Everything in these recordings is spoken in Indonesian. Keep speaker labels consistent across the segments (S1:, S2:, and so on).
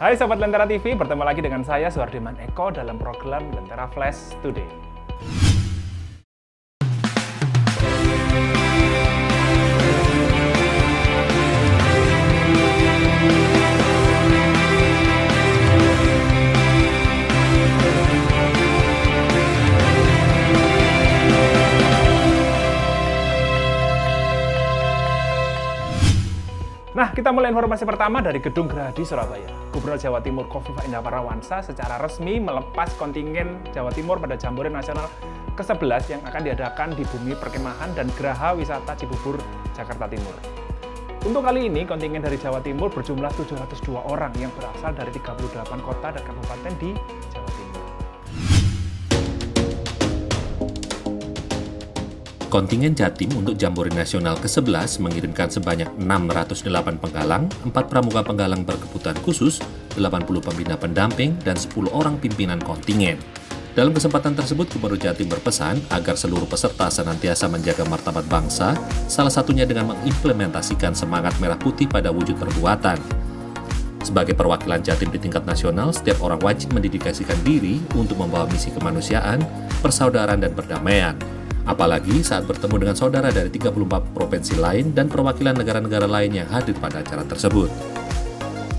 S1: Hai Sobat Lentera TV, bertemu lagi dengan saya Suhardiman Eko dalam program Lentera Flash Today. Nah, kita mulai informasi pertama dari Gedung Gerahadi, Surabaya. Gubernur Jawa Timur Khofifah Indar Parawansa secara resmi melepas kontingen Jawa Timur pada Jambore Nasional ke-11 yang akan diadakan di Bumi Perkemahan dan Geraha Wisata Cibubur, Jakarta Timur. Untuk kali ini, kontingen dari Jawa Timur berjumlah 702 orang yang berasal dari 38 kota dan kabupaten di Jawa Timur.
S2: Kontingen Jatim untuk Jambore Nasional ke-11 mengirimkan sebanyak 608 penggalang, 4 pramuka penggalang berkebutuhan khusus, 80 pembina pendamping, dan 10 orang pimpinan kontingen. Dalam kesempatan tersebut, Gubernur Jatim berpesan agar seluruh peserta senantiasa menjaga martabat bangsa, salah satunya dengan mengimplementasikan semangat merah putih pada wujud perbuatan. Sebagai perwakilan Jatim di tingkat nasional, setiap orang wajib mendedikasikan diri untuk membawa misi kemanusiaan, persaudaraan, dan perdamaian. Apalagi saat bertemu dengan saudara dari 34 provinsi lain dan perwakilan negara-negara lain yang hadir pada acara tersebut.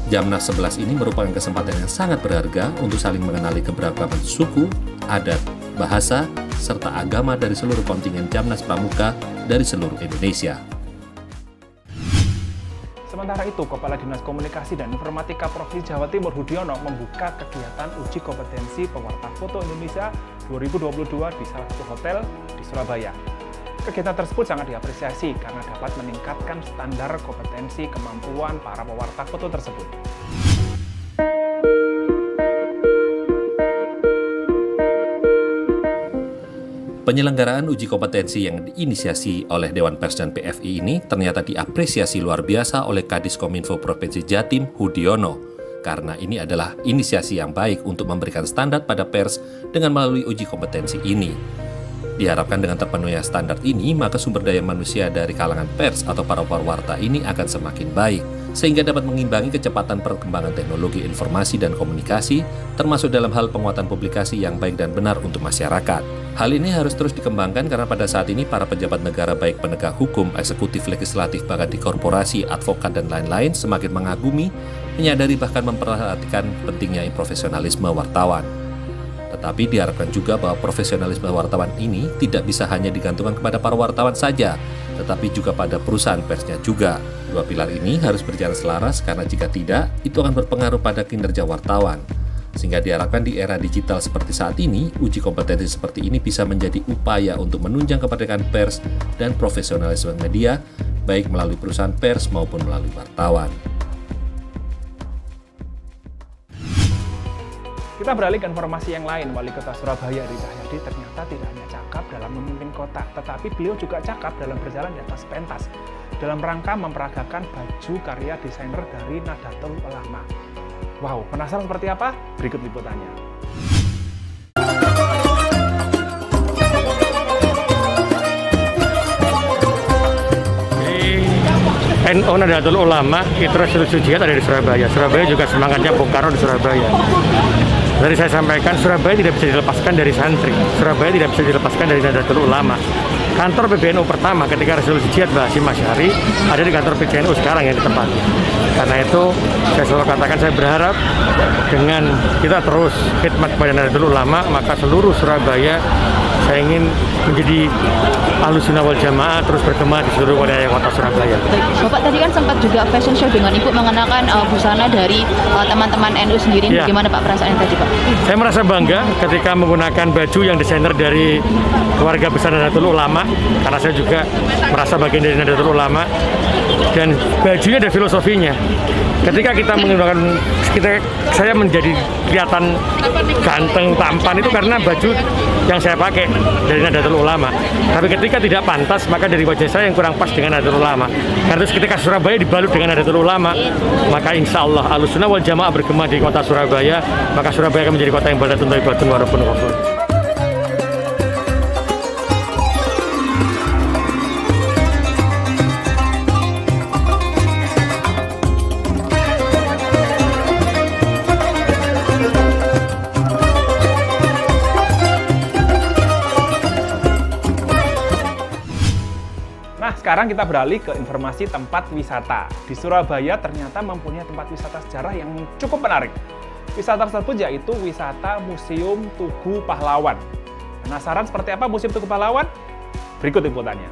S2: Jamnas 11 ini merupakan kesempatan yang sangat berharga untuk saling mengenali keberagaman suku, adat, bahasa, serta agama dari seluruh kontingen Jamnas Pramuka dari seluruh Indonesia.
S1: Sementara itu, Kepala Dinas Komunikasi dan Informatika Provinsi Jawa Timur Hudiono membuka kegiatan uji kompetensi pewarta foto Indonesia 2022 di salah satu hotel di Surabaya. Kegiatan tersebut sangat diapresiasi karena dapat meningkatkan standar kompetensi kemampuan para pewarta foto tersebut.
S2: Penyelenggaraan uji kompetensi yang diinisiasi oleh Dewan Pers dan PFI ini ternyata diapresiasi luar biasa oleh Kadis Kominfo Provinsi Jatim Hudiono, karena ini adalah inisiasi yang baik untuk memberikan standar pada pers dengan melalui uji kompetensi ini. Diharapkan dengan terpenuhnya standar ini, maka sumber daya manusia dari kalangan pers atau para pewarta ini akan semakin baik, sehingga dapat mengimbangi kecepatan perkembangan teknologi informasi dan komunikasi, termasuk dalam hal penguatan publikasi yang baik dan benar untuk masyarakat. Hal ini harus terus dikembangkan karena pada saat ini para pejabat negara baik penegak hukum, eksekutif, legislatif, bahkan di korporasi, advokat, dan lain-lain semakin mengagumi, menyadari bahkan memperhatikan pentingnya profesionalisme wartawan. Tetapi diharapkan juga bahwa profesionalisme wartawan ini tidak bisa hanya digantungkan kepada para wartawan saja, tetapi juga pada perusahaan persnya juga. Dua pilar ini harus berjalan selaras karena jika tidak, itu akan berpengaruh pada kinerja wartawan. Sehingga diharapkan di era digital seperti saat ini, uji kompetensi seperti ini bisa menjadi upaya untuk menunjang kemerdekaan pers dan profesionalisme media, baik melalui perusahaan pers maupun melalui wartawan.
S1: Kita beralih ke informasi yang lain. Wali Kota Surabaya Eri Cahyadi ternyata tidak hanya cakap dalam memimpin kota, tetapi beliau juga cakap dalam berjalan di atas pentas dalam rangka memperagakan baju karya desainer dari Nahdlatul Ulama. Wow, penasaran seperti apa? Berikut liputannya.
S3: NU Nahdlatul Ulama itu resolusi jihad ada di Surabaya. Surabaya juga semangatnya Bung Karno di Surabaya. Tadi saya sampaikan, Surabaya tidak bisa dilepaskan dari santri. Surabaya tidak bisa dilepaskan dari Nahdlatul Ulama. Kantor PBNU pertama ketika resolusi jihad Mbah Hasyim Asy'ari ada di kantor PBNU sekarang yang ditempati. Karena itu saya selalu katakan, saya berharap dengan kita terus khidmat kepada Nahdlatul Ulama, maka seluruh Surabaya saya ingin menjadi Ahlussunnah wal Jamaah terus bergema di seluruh wilayah kota Surabaya.
S4: Bapak tadi kan sempat juga fashion show dengan Ibu mengenakan busana dari teman-teman NU sendiri.
S3: Ya.
S4: Bagaimana Pak perasaannya tadi Pak?
S3: Saya merasa bangga ketika menggunakan baju yang desainer dari keluarga besar Nahdlatul Ulama, karena saya juga merasa bagian dari Nahdlatul Ulama, dan bajunya ada filosofinya. Ketika kita menggunakan, saya menjadi kelihatan ganteng, tampan itu karena baju yang saya pakai dari Nahdlatul Ulama. Tapi ketika tidak pantas, maka dari wajah saya yang kurang pas dengan Nahdlatul Ulama. Karena ketika Surabaya dibalut dengan Nahdlatul Ulama, maka insya Allah Ahlussunnah wal Jamaah bergema di kota Surabaya, maka Surabaya akan menjadi kota yang baldatun thayyibatun wa rabbun ghafur.
S1: sekarang kita beralih ke informasi tempat wisata. Di Surabaya ternyata mempunyai tempat wisata sejarah yang cukup menarik. Wisata tersebut yaitu wisata Museum Tugu Pahlawan. Penasaran seperti apa Museum Tugu Pahlawan? Berikut liputannya.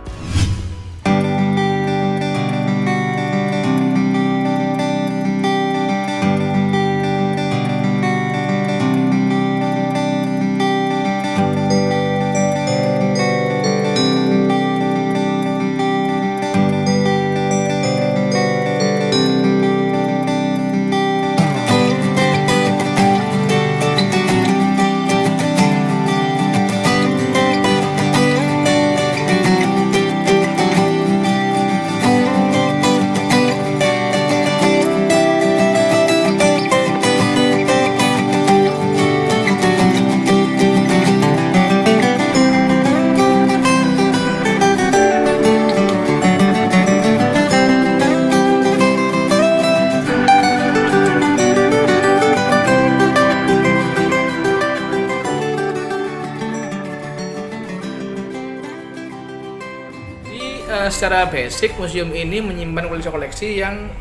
S5: Secara basic, museum ini menyimpan koleksi-koleksi yang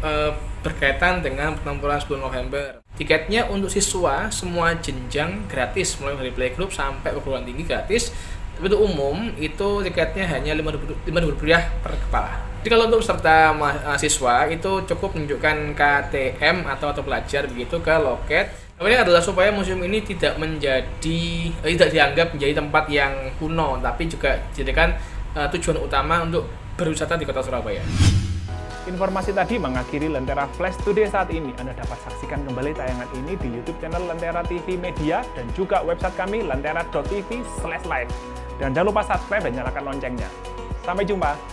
S5: berkaitan dengan pertempuran 10 November. Tiketnya untuk siswa semua jenjang gratis, mulai dari playgroup sampai perguruan tinggi gratis. Tapi untuk umum itu tiketnya hanya Rp5.000 per kepala. Jadi kalau untuk peserta mahasiswa itu cukup menunjukkan KTM atau pelajar begitu ke loket. Ini adalah supaya museum ini tidak dianggap menjadi tempat yang kuno, tapi juga dijadikan tujuan utama untuk berwisata di kota Surabaya.
S1: Informasi tadi mengakhiri Lentera Flash Today saat ini. Anda dapat saksikan kembali tayangan ini di YouTube channel Lentera TV Media dan juga website kami lentera.tv/live. Dan jangan lupa subscribe dan nyalakan loncengnya. Sampai jumpa.